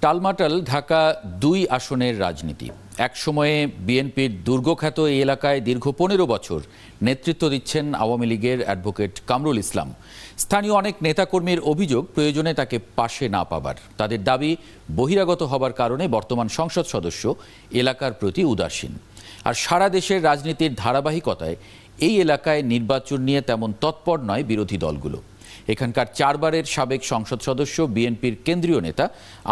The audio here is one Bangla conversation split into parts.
টালমাটাল ঢাকা ২ আসনের রাজনীতি। এক সময়ে বিএনপির দুর্গখ্যাত এই এলাকায় দীর্ঘ ১৫ বছর নেতৃত্ব দিচ্ছেন আওয়ামী লীগের অ্যাডভোকেট কামরুল ইসলাম। স্থানীয় অনেক নেতাকর্মীর অভিযোগ প্রয়োজনে তাকে পাশে না পাবার। তাদের দাবি বহিরাগত হবার কারণে বর্তমান সংসদ সদস্য এলাকার প্রতি উদাসীন। আর সারা দেশের রাজনীতির ধারাবাহিকতায় এই এলাকায় নির্বাচন নিয়ে তেমন তৎপর নয় বিরোধী দলগুলো। এখানকার ৪ বারের সাবেক সংসদ সদস্য বিএনপির কেন্দ্রীয় নেতা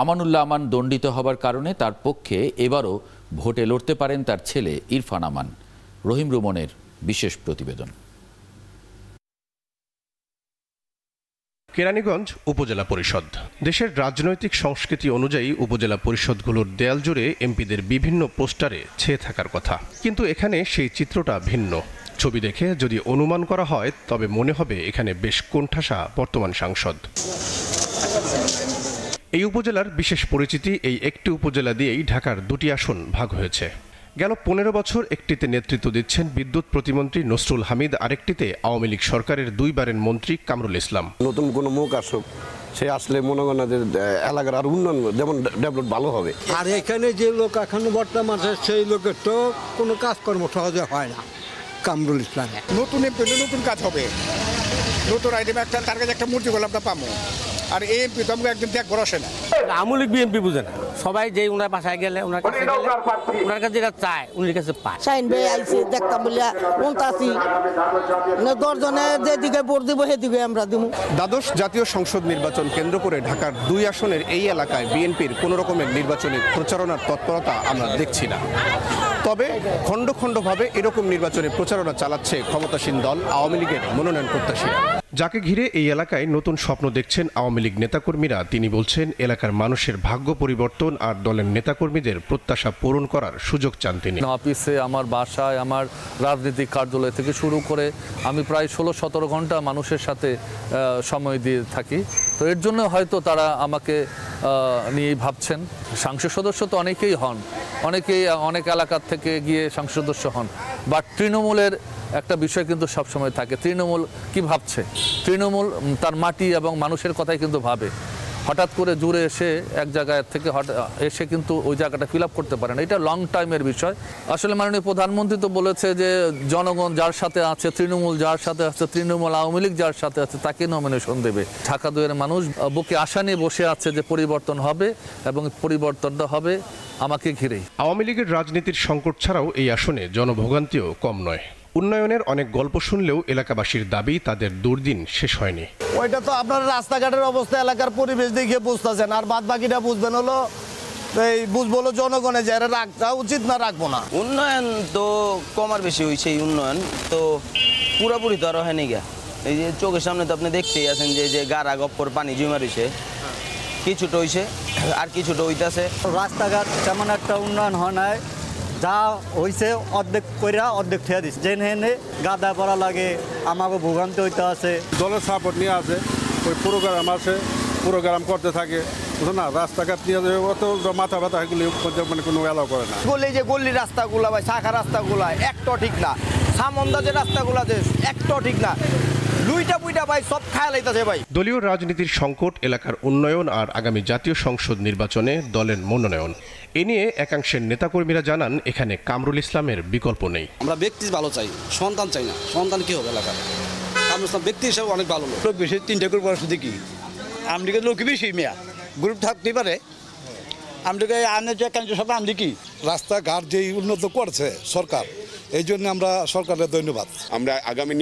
আমানুল্লাহ আমান দণ্ডিত হবার কারণে তার পক্ষে এবারও ভোটে লড়তে পারেন তার ছেলে ইরফান আমান। রহিম রুমনের বিশেষ প্রতিবেদন। কেরানীগঞ্জ উপজেলা পরিষদ। দেশের রাজনৈতিক সংস্কৃতি অনুযায়ী উপজেলা পরিষদগুলোর দেয়াল জুড়ে এমপিদের বিভিন্ন পোস্টারে ছেয়ে থাকার কথা, কিন্তু এখানে সেই চিত্রটা ভিন্ন। ছবি দেখে যদি অনুমান করা হয় তবে মনে হবে এখানে বেশ কোণঠাসা বর্তমান সাংসদ। এই উপজেলার বিশেষ পরিচিতি এই একটি উপজেলা দিয়েই ঢাকার ২টি আসন ভাগ হয়েছে। গেল ১৫ বছর একটিতে নেতৃত্ব দিচ্ছেন বিদ্যুৎ প্রতিমন্ত্রী নসরুল হামিদ, আরেকটিতে আওয়ামী লীগ সরকারের ২ বারের মন্ত্রী কামরুল ইসলাম। নতুন কোনো মুখ আসুক, সে আসলে মনে করেন যে এলাকার আর উন্নয়ন যেমন ডেভেলপ ভালো হবে। আর এখানে যে লোক এখন বর্তমান সেই লোকের তো কোনো কাজকর্ম সহজে হয় না। কামরুল ইসলাম নতুন এমপি নতুন কাজ হবে, নতুন আইটেম একটা তার কাছে একটা মূর্তি করলে আমরা পাবো। আর এই এমপি তো আমরা একদিন দেখবো আসে না। আওয়ামী লীগ বিএনপি বুঝে না, সবাই যে ওনার বাসায় গেলে ওনার কাছে ওনার কাছে যেটা চায় উনির কাছে পায়। শাইন ভাই আইছে দেখতাম বলিয়া উনতাছি ১০ জনে যেদিকে ভোট দিব সেদিকে আমরা দিব। দ্বাদশ জাতীয় সংসদ নির্বাচন কেন্দ্র করে ঢাকার ২ আসনের এই এলাকায় বিএনপির কোনো রকমের নির্বাচনী প্রচারণার তৎপরতা আমরা দেখছি না। তবে খণ্ড খণ্ডভাবে এরকম নির্বাচনী প্রচারণা চালাচ্ছে ক্ষমতাসীন দল আওয়ামী লীগের মনোনয়ন প্রত্যাশীরা। যাকে ঘিরে এই এলাকায় নতুন স্বপ্ন দেখছেন আওয়ামী লীগ নেতাকর্মীরা। তিনি বলছেন, এলাকার মানুষের ভাগ্য পরিবর্তন আর দলের নেতাকর্মীদের প্রত্যাশা পূরণ করার সুযোগ চান তিনি। অফিসে, আমার বাসায়, আমার রাজনৈতিক কার্যালয় থেকে শুরু করে আমি প্রায় ১৬-১৭ ঘন্টা মানুষের সাথে সময় দিয়ে থাকি। তো এর জন্য হয়তো তারা আমাকে নিয়েই ভাবছেন। সংসদ সদস্য তো অনেকেই হন, অনেকেই অনেক এলাকার থেকে গিয়ে সংসদ সদস্য হন, বাট তৃণমূলের একটা বিষয় কিন্তু সবসময় থাকে। তৃণমূল কি ভাবছে? তৃণমূল তার মাটি এবং মানুষের কথাই কিন্তু ভাবে। হঠাৎ করে জুড়ে এসে এক জায়গায় থেকে এসে কিন্তু ওই জায়গাটা ফিল আপ করতে পারে না। এটা লং টাইমের বিষয়। আসলে মাননীয় প্রধানমন্ত্রী তো বলেছে যে জনগণ যার সাথে আছে, তৃণমূল যার সাথে আছে, তৃণমূল আওয়ামী লীগ যার সাথে আছে তাকে নমিনেশন দেবে। ঢাকা ২ এর মানুষ বুকে আশা নিয়ে বসে আছে যে পরিবর্তন হবে এবং পরিবর্তনটা হবে আমাকে ঘিরেই। আওয়ামী লীগের রাজনীতির সংকট ছাড়াও এই আসনে জনভোগান্তিও কম নয়। উন্নয়নের অনেক গল্প শুনলেও এলাকাবাসীর দাবি তাদের দুর্দিন শেষ হয়নি। ওইটা তো আপনার রাস্তাঘাটের অবস্থা, এলাকার পরিবেশ দেখে বুঝতেছেন। আর বাদ বাকিটা বুঝবেন হলো এই বুঝবো জনগণে যে রাখা উচিত না রাখবো না। উন্নয়ন তো কমার বেশি হয়েছে। এই উন্নয়ন তো পুরোপুরি তো আরো হয়নি গা। এই যে চোখের সামনে তো আপনি দেখতেই আছেন যে গাড়া গপ্পর পানি জমা রয়েছে, কিছুটা হয়েছে আর কিছুটা হইতেছে। রাস্তাঘাট তেমন একটা উন্নয়ন হয় নাই, যা হয়েছে অর্ধেক কইরা অর্ধেক ঠেয়া দিচ্ছে। যেখানে গাদা পড়া লাগে আমাকে ভোগান্তি হইতে আছে। দলের সাপোর্ট নিয়ে আছে, ওই প্রোগ্রাম আছে, প্রোগ্রাম করতে থাকে না। রাস্তাঘাট নিয়ে অত মাথা ব্যথা এগুলি মানে কোনো অ্যালাউ করে না। গলি যে গলি রাস্তাগুলা বা শাখা রাস্তাগুলা একটা ঠিক না, সামন্দা যে রাস্তাগুলা যে একটা ঠিক না, লুইটা পুইটা ভাই সব খায় লাইতাছে ভাই। দলীয় রাজনীতির সংকট, এলাকার উন্নয়ন আর আগামী জাতীয় সংসদ নির্বাচনে দলের মনোনয়ন, এ নিয়ে একাংশের নেতাকর্মীরা জানান এখানে কামরুল ইসলামের বিকল্প নেই। আমরা ব্যক্তি ভালো চাই, সন্তান চাই না। সন্তান কি হবে এলাকার? কামরুল ইসলাম ব্যক্তি হিসেবে অনেক ভালো লোক। বেশি 3টা গ্রুপ আসলে দেখি আমদিকে লোক বেশি মেয়া গ্রুপ থাকতে পারে। আমদিকে আনে যে কেন সব আমদি কি রাস্তাঘাট যে উন্নত করছে সরকার, এই জন্য আমরা সরকারের ধন্যবাদ। আমরা আগামী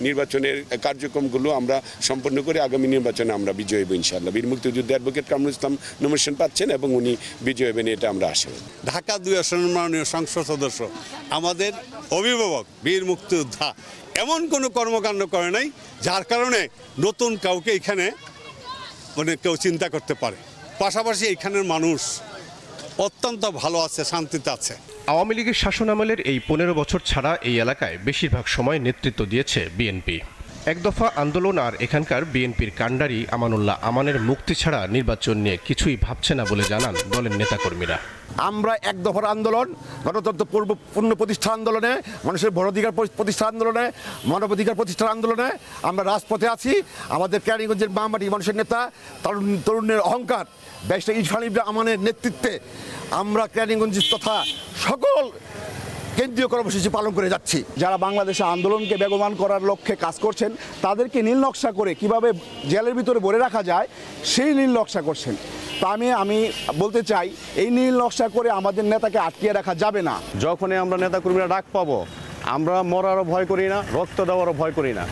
নির্বাচনের কার্যক্রমগুলো আমরা সম্পন্ন করে আগামী নির্বাচনে আমরা বিজয় হব ইনশাআল্লাহ। বীর মুক্তিযোদ্ধা অ্যাডভোকেট কামরুল ইসলাম নমিনেশন পাচ্ছেন এবং উনি বিজয় হবেন, এটা আমরা আশা করি। ঢাকা ২ আসনের মাননীয় সংসদ সদস্য আমাদের অভিভাবক বীর মুক্তিযোদ্ধা এমন কোনো কর্মকাণ্ড করে নাই যার কারণে নতুন কাউকে এখানে মানে কেউ চিন্তা করতে পারে। পাশাপাশি এখানের মানুষ অত্যন্ত ভালো আছে, শান্তিতে আছে। আওয়ামী লীগের শাসনামলের এই ১৫ বছর ছাড়া এই এলাকায় বেশিরভাগ সময় নেতৃত্ব দিয়েছে বিএনপি। এক দফা আন্দোলন আর এখানকার বিএনপির কাণ্ডারি আমানুল্লাহ আমানের মুক্তি ছাড়া নির্বাচন নিয়ে কিছুই ভাবছে না বলে জানান দলের নেতাকর্মীরা। আমরা এক দফার আন্দোলন, গণতন্ত্র পূর্ণ প্রতিষ্ঠা আন্দোলনে, মানুষের ভোটাধিকার প্রতিষ্ঠা আন্দোলনে, মানবাধিকার প্রতিষ্ঠার আন্দোলনে আমরা রাজপথে আছি। আমাদের কেরানীগঞ্জের মামাটি মানুষের নেতা, তরুণের অহংকার ব্যারিস্টার ইরফান ইবনে আমানের নেতৃত্বে আমরা কেরানীগঞ্জ তথা সকল কেন্দ্রীয় কর্মসূচি পালন করে যাচ্ছি। যারা বাংলাদেশে আন্দোলনকে বেগবান করার লক্ষ্যে কাজ করছেন তাদেরকে নীল নকশা করে কিভাবে জেলের ভিতরে ভরে রাখা যায় সেই নীল নকশা করছেন। তো আমি বলতে চাই এই নীল নকশা করে আমাদের নেতাকে আটকিয়ে রাখা যাবে না। যখনই আমরা নেতাকর্মীরা ডাক পাবো আমরা মরারও ভয় করি না, রক্ত দেওয়ারও ভয় করি না।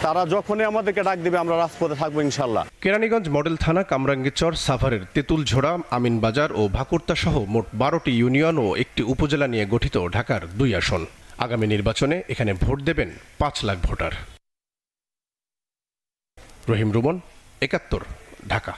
তারা যখনই আমাদেরকে ডাক দিবে আমরা রাজপথে থাকবো ইনশাল্লাহ। কেরানীগঞ্জ মডেল থানা, কামরাঙ্গীরচর, সাভারের তেঁতুলঝোড়া, আমিনবাজার ও ভাকুরতা সহ মোট 12টি ইউনিয়ন ও একটি উপজেলা নিয়ে গঠিত ঢাকার 2 আসন। আগামী নির্বাচনে এখানে ভোট দেবেন 5 লাখ ভোটার। রহিম রুমন, 71, ঢাকা।